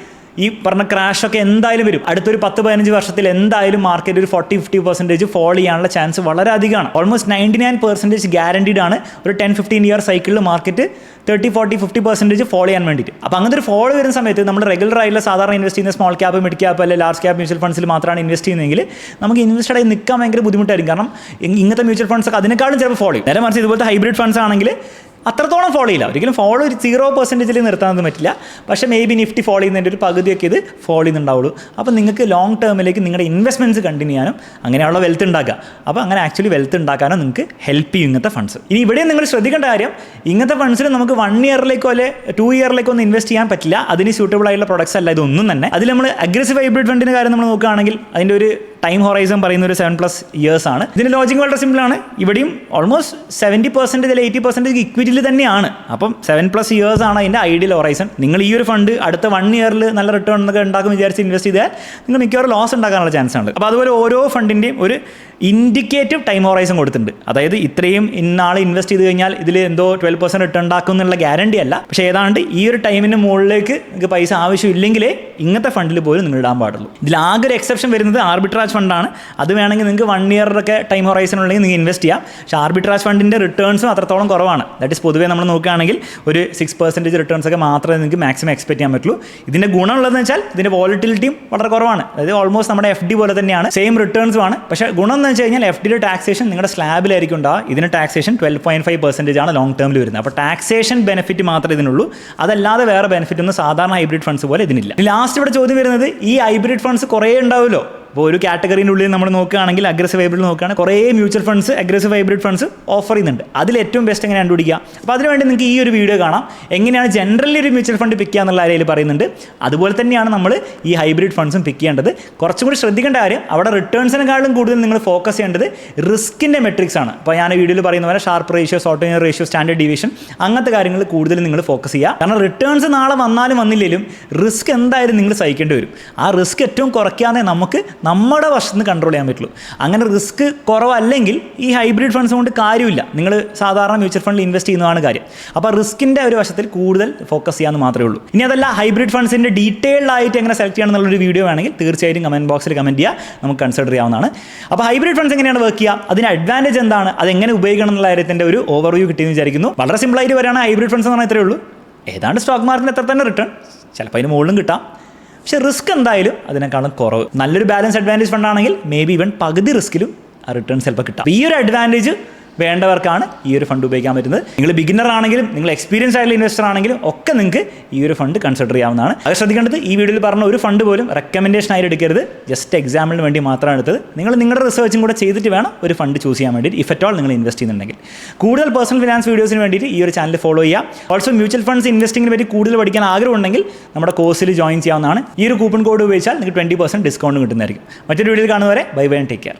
S1: ഈ പറഞ്ഞ ക്രാഷൊക്കെ എന്തായാലും വരും. അടുത്തൊരു 10-15 വർഷത്തിൽ എന്തായാലും മാർക്കറ്റ് ഒരു 40-50% ഫോൾ ചെയ്യാനുള്ള ചാൻസ് വളരെ അധികമാണ്. ഓൾമോസ്റ്റ് 99% ഗ്യാരണ്ടീഡ് ആണ്. ഒരു 10-15 year സൈക്കിളിൽ മാർക്കറ്റ് 30-40-50% ഫോൾ ചെയ്യാൻ വേണ്ടിയിട്ട്. അപ്പോൾ അങ്ങനത്തെ ഒരു ഫോൾ വരുന്ന സമയത്ത് നമ്മൾ റെഗുലർ ആയിട്ടുള്ള സാധാരണ ഇൻവെസ്റ്റ് ചെയ്യുന്ന സ്മോൾ ക്യാപ്പ്, മിഡ് ക്യാപ്പ് അല്ലെങ്കിൽ ലാർജ് ക്യാപ്പ് മ്യൂച്വൽ ഫണ്ട്സിൽ മാത്രമാണ് ഇൻവെസ്റ്റ് ചെയ്യുന്നതെങ്കിൽ നമുക്ക് ഇൻവെസ്റ്റഡ് ആയി നിൽക്കാൻ ഭയങ്കര ബുദ്ധിമുട്ടായിരിക്കും. കാരണം ഇങ്ങനത്തെ മ്യൂച്വൽ ഫണ്ട്സ് ഒക്കെ അതിനേക്കാളും ചിലപ്പോൾ ഫോൾ ചെയ്യും. നേരെ മറിച്ച് ഇതുപോലത്തെ ഹൈബ്രിഡ് ഫണ്ട്സ് ആണെങ്കിൽ അത്രത്തോളം ഫോളോ ചെയ്യില്ല. ഒരിക്കലും ഫോളോ ഒരു 0% നിർത്താനൊന്നും പറ്റില്ല. പക്ഷേ മേ ബി നിഫ്റ്റി ഫോളോ ചെയ്യുന്നതിൻ്റെ ഒരു പകുതിയൊക്കെ ഇത് ഫോളോ ചെയ്യുന്നുണ്ടാവുള്ളൂ. അപ്പോൾ നിങ്ങൾക്ക് ലോങ് ടേമിലേക്ക് നിങ്ങളുടെ ഇൻവെസ്റ്റ്മെൻറ്റ്സ് കണ്ടിന്യൂ ചെയ്യാനും അങ്ങനെയുള്ള വെൽത്ത് ഉണ്ടാക്കുക. അപ്പോൾ അങ്ങനെ ആക്ച്വലി വെൽത്ത് ഉണ്ടാക്കാനും നിങ്ങൾക്ക് ഹെൽപ്പ് ചെയ്യും ഇങ്ങനത്തെ ഫണ്ട്സ്. ഇനി ഇവിടെ നിങ്ങൾ ശ്രദ്ധിക്കേണ്ട കാര്യം, ഇങ്ങനത്തെ ഫണ്ട്സിൽ നമുക്ക് 1 yearലേക്കോ അല്ലെ 2 yearലേക്കോ ഒന്നും ഇൻവെസ്റ്റ് ചെയ്യാൻ പറ്റില്ല. അതിന് സ്യൂട്ടബിൾ ആയിട്ടുള്ള പ്രൊഡക്ട്സ് അല്ല ഇതൊന്നും തന്നെ. അതിൽ നമ്മൾ അഗ്രസീവ് ഹൈബ്രിഡ് ഫണ്ടിൻ്റെ കാര്യം നമ്മൾ നോക്കുകയാണെങ്കിൽ അതിൻ്റെ ഒരു ടൈം ഹൊറൈസൺ പറയുന്ന ഒരു 7+ years ആണ്. ഇതിൻ്റെ ലോജിക് വളരെ സിമ്പിളാണ്. ഇവിടെയും ഓൾമോസ്റ്റ് 70% അല്ലെങ്കിൽ 80% ഇക്വിറ്റിയിൽ തന്നെയാണ്. അപ്പം 7+ years ആണ് അതിൻ്റെ ഐഡിയൽ ഹൊറൈസൺ. നിങ്ങൾ ഈ ഒരു ഫണ്ട് അടുത്ത 1 yearൽ നല്ല റിട്ടേൺ എന്നൊക്കെ ഉണ്ടാക്കും വിചാരിച്ച് ഇൻവെസ്റ്റ് ചെയ്താൽ നിങ്ങൾ മിക്കവാറും ലോസ് ഉണ്ടാക്കാനുള്ള ചാൻസ് ഉണ്ട്. അപ്പോൾ അതുപോലെ ഓരോ ഫണ്ടിൻ്റെയും ഒരു ഇൻഡിക്കേറ്റീവ് ടൈം ഹൊറൈസൺ കൊടുത്തിട്ടുണ്ട്. അതായത് ഇത്രയും ഇന്നാൾ ഇൻവെസ്റ്റ് ചെയ്ത് കഴിഞ്ഞാൽ ഇതിൽ എന്തോ 12% റിട്ടേൺ ഉണ്ടാക്കും എന്നുള്ള ഗ്യാരണ്ടി അല്ല. പക്ഷേ ഏതാണ്ട് ഈ ഒരു ടൈമിന് മുകളിലേക്ക് നിങ്ങൾക്ക് പൈസ ആവശ്യമില്ലെങ്കിലേ ഇങ്ങനത്തെ ഫണ്ടിൽ പോലും നിങ്ങൾ ഇടാൻ പാടുള്ളൂ. ഇതിൽ ആകെ ഒരു എക്സെപ്ഷൻ വരുന്നത് ആർബിട്രാജ് ഫണ്ടാണ്. അത് വേണമെങ്കിൽ നിങ്ങൾക്ക് 1 year ടൈം ഹൊറൈസൺ ഉണ്ടെങ്കിൽ നിങ്ങൾ ഇൻവെസ്റ്റ് ചെയ്യാം. പക്ഷേ ആർബിട്രാജ് ഫണ്ടിൻ്റെ റിട്ടേൺസും അത്രത്തോളം കുറവാണ്. ദാറ്റ് ഇസ് പൊതുവേ നമ്മൾ നോക്കുകയാണെങ്കിൽ ഒരു 6% റിട്ടേൺസ് ഒക്കെ മാത്രമേ നിങ്ങൾക്ക് മാക്സിമം എക്സ്പെക്ട് ചെയ്യാൻ പറ്റുള്ളൂ. ഇതിൻ്റെ ഗുണമുള്ളതെന്ന് വെച്ചാൽ ഇതിൻ്റെ വോളറ്റിലിറ്റിയും വളരെ കുറവാണ്. അതായത് ഓൾമോസ്റ്റ് നമ്മുടെ FD പോലെ തന്നെയാണ്, സെയിം റിട്ടേൺസും ആണ്. പക്ഷേ ഗുണം എന്ന് വെച്ച് കഴിഞ്ഞാൽ FDയുടെ ടാക്സേഷൻ നിങ്ങളുടെ സ്ലാബിലായിരിക്കും ഉണ്ടാവുക. ഇതിന് ടാക്സേഷൻ 12.5% ആണ് ലോങ് ടേമിൽ വരുന്നത്. അപ്പോൾ ടാക്സേഷൻ ബെനിഫിറ്റ് മാത്രമേ ഇതിനുള്ളൂ. അതല്ലാതെ വേറെ ബെനിഫിറ്റ് ഒന്നും സാധാരണ ഹൈബ്രിഡ് ഫണ്ട്സ് പോലെ ഇതിനില്ല. ലാസ്റ്റ് ഇവിടെ ചോദ്യം വരുന്നത്, ഈ ഹൈബ്രിഡ് ഫണ്ട്സ് കുറേ ഉണ്ടാവുമല്ലോ. അപ്പോൾ ഒരു കാറ്റഗറീൻ്റെ ഉള്ളിൽ നമ്മൾ നോക്കുകയാണെങ്കിൽ അഗ്രസീവ് ഹൈബ്രിഡ് നോക്കുകയാണെങ്കിൽ കുറേ mutual funds aggressive hybrid funds offer ചെയ്യുന്നുണ്ട്. അതിൽ ഏറ്റവും ബെസ്റ്റ് എങ്ങനെ കണ്ടുപിടിക്കുക? അപ്പോൾ അതിനുവേണ്ടി നിങ്ങൾക്ക് ഈ ഒരു വീഡിയോ കാണാം. എങ്ങനെയാണ് ജനറലി ഒരു മ്യൂച്വൽ ഫണ്ട് പിക്ക് ചെയ്യുക എന്നുള്ള കാര്യത്തിൽ പറയുന്നുണ്ട്. അതുപോലെ തന്നെയാണ് നമ്മൾ ഈ ഹൈബ്രിഡ് ഫണ്ട്സും പിക്ക് ചെയ്യേണ്ടത്. കുറച്ചും കൂടി ശ്രദ്ധിക്കേണ്ട കാര്യം, അവിടെ റിട്ടേൺസിനെക്കാളും കൂടുതൽ നിങ്ങൾ ഫോക്കസ് ചെയ്യേണ്ടത് റിസ്കിൻ്റെ മെട്രിക്സ് ആണ്. അപ്പോൾ ഞാൻ വീഡിയോയിൽ പറയുന്ന പോലെ ഷാർപ്പ് റേഷ്യോ, ഓട്ടോണിയർ റേഷ്യോ, സ്റ്റാൻഡേർഡ് ഡീവിയേഷൻ, അങ്ങനത്തെ കാര്യങ്ങൾ കൂടുതൽ നിങ്ങൾ ഫോക്കസ് ചെയ്യുക. കാരണം റിട്ടേൺസ് നാളെ വന്നാലും വന്നില്ലെങ്കിലും റിസ്ക് എന്തായാലും നിങ്ങൾ സഹിക്കേണ്ടി വരും. ആ റിസ്ക് ഏറ്റവും കുറയ്ക്കാതെ നമുക്ക് നമ്മുടെ വശത്ത് നിന്ന് കൺട്രോൾ ചെയ്യാൻ പറ്റുള്ളൂ. അങ്ങനെ റിസ്ക് കുറവല്ലെങ്കിൽ ഈ ഹൈബ്രിഡ് ഫണ്ട്സ് കൊണ്ട് കാര്യമില്ല. നിങ്ങൾ സാധാരണ മ്യൂച്വൽ ഫണ്ടിൽ ഇൻവെസ്റ്റ് ചെയ്യുന്നതാണ് കാര്യം. അപ്പോൾ റിസ്കിൻ്റെ ഒരു വശത്തിൽ കൂടുതൽ ഫോക്കസ് ചെയ്യാമെന്ന് മാത്രമേ ഉള്ളൂ. ഇനി അതല്ല, ഹൈബ്രിഡ് ഫണ്ട്സിൻ്റെ ഡീറ്റെയിൽഡ് ആയിട്ട് എങ്ങനെ സെലക്ട് ചെയ്യണം എന്നുള്ളൊരു വീഡിയോ വേണമെങ്കിൽ തീർച്ചയായും കമൻറ്റ് ബോക്സിൽ കമൻറ്റ് ചെയ്യുക, നമുക്ക് കൺസിഡർ ചെയ്യാവുന്നതാണ്. അപ്പോൾ ഹൈബ്രിഡ് ഫണ്ട്സ് എങ്ങനെയാണ് വർക്ക് ചെയ്യുക, അതിന് അഡ്വാൻറ്റേജ് എന്താണ്, അതെങ്ങനെ ഉപയോഗിക്കണം എന്നുള്ള കാര്യത്തിൻ്റെ ഒരു ഓവർവ്യൂ കിട്ടിയെന്ന് വിചാരിക്കുന്നു. വളരെ സിമ്പിളായിട്ട് വരികയാണ് ഹൈബ്രിഡ് ഫണ്ട്സ് എന്ന് പറഞ്ഞാൽ ഇത്രയേ ഉള്ളൂ. ഏതാണ്ട് സ്റ്റോക്ക് മാർക്കറ്റിന് എത്ര തന്നെ റിട്ടേൺ, ചിലപ്പോൾ അതിന് മുകളിലും കിട്ടാം. പക്ഷേ റിസ്ക് എന്തായാലും അതിനേക്കാളും കുറവ്. നല്ലൊരു ബാലൻസ് അഡ്വാൻറ്റേജ് ഫണ്ടാണെങ്കിൽ മേ ബി ഇവൻ പകുതി റിസ്കിലും ആ റിട്ടേൺ ചിലപ്പോൾ കിട്ടാം. ഈ ഒരു അഡ്വാൻറ്റേജ് വേണ്ടവർക്കാണ് ഈ ഒരു ഫണ്ട് ഉപയോഗിക്കാൻ പറ്റുന്നത്. നിങ്ങൾ ബിഗിനർ ആണെങ്കിലും നിങ്ങൾ എക്സ്പീരിയൻസ് ആയിട്ടുള്ള ഇൻവെസ്റ്റർ ആണെങ്കിലും ഒക്കെ നിങ്ങൾക്ക് ഈ ഒരു ഫണ്ട് കൺസിഡർ ചെയ്യാവുന്നതാണ്. അത് ശ്രദ്ധിക്കേണ്ടത്, ഈ വീഡിയോയിൽ പറഞ്ഞ ഒരു ഫണ്ട് പോലും റെക്കമെൻഡേഷൻ ആയിട്ട് എടുക്കരുത്. ജസ്റ്റ് എക്സാമ്പിളിന് വേണ്ടി മാത്രമാണ് എടുത്തത്. നിങ്ങൾ നിങ്ങളുടെ റിസർച്ചും കൂടെ ചെയ്തിട്ട് വേണം ഒരു ഫണ്ട് ചൂസ് ചെയ്യാൻ വേണ്ടി, ഇഫ് അറ്റ് ഓൾ നിങ്ങൾ ഇൻവെസ്റ്റ് ചെയ്യുന്നുണ്ടെങ്കിൽ. കൂടുതൽ പേഴ്സണൽ ഫിനാൻസ് വീഡിയോസിന് വേണ്ടിയിട്ട് ഈ ഒരു ചാനൽ ഫോളോ ചെയ്യുക. ഓൾസോ മ്യൂച്വൽ ഫണ്ട്സ് ഇൻവെസ്റ്റിങ്ങിനെ പറ്റി കൂടുതൽ പഠിക്കാൻ ആഗ്രഹമുണ്ടെങ്കിൽ നമ്മുടെ കോഴ്സിൽ ജോയിൻ ചെയ്യാവുന്നതാണ്. ഈ ഒരു കൂപ്പൺ കോഡ് ഉപയോഗിച്ചാൽ നിങ്ങൾക്ക് 20% ഡിസ്കൗണ്ട് കിട്ടുന്നതായിരിക്കും. മറ്റൊരു വീഡിയോയിൽ കാണുന്നവരെ bye bye and take care.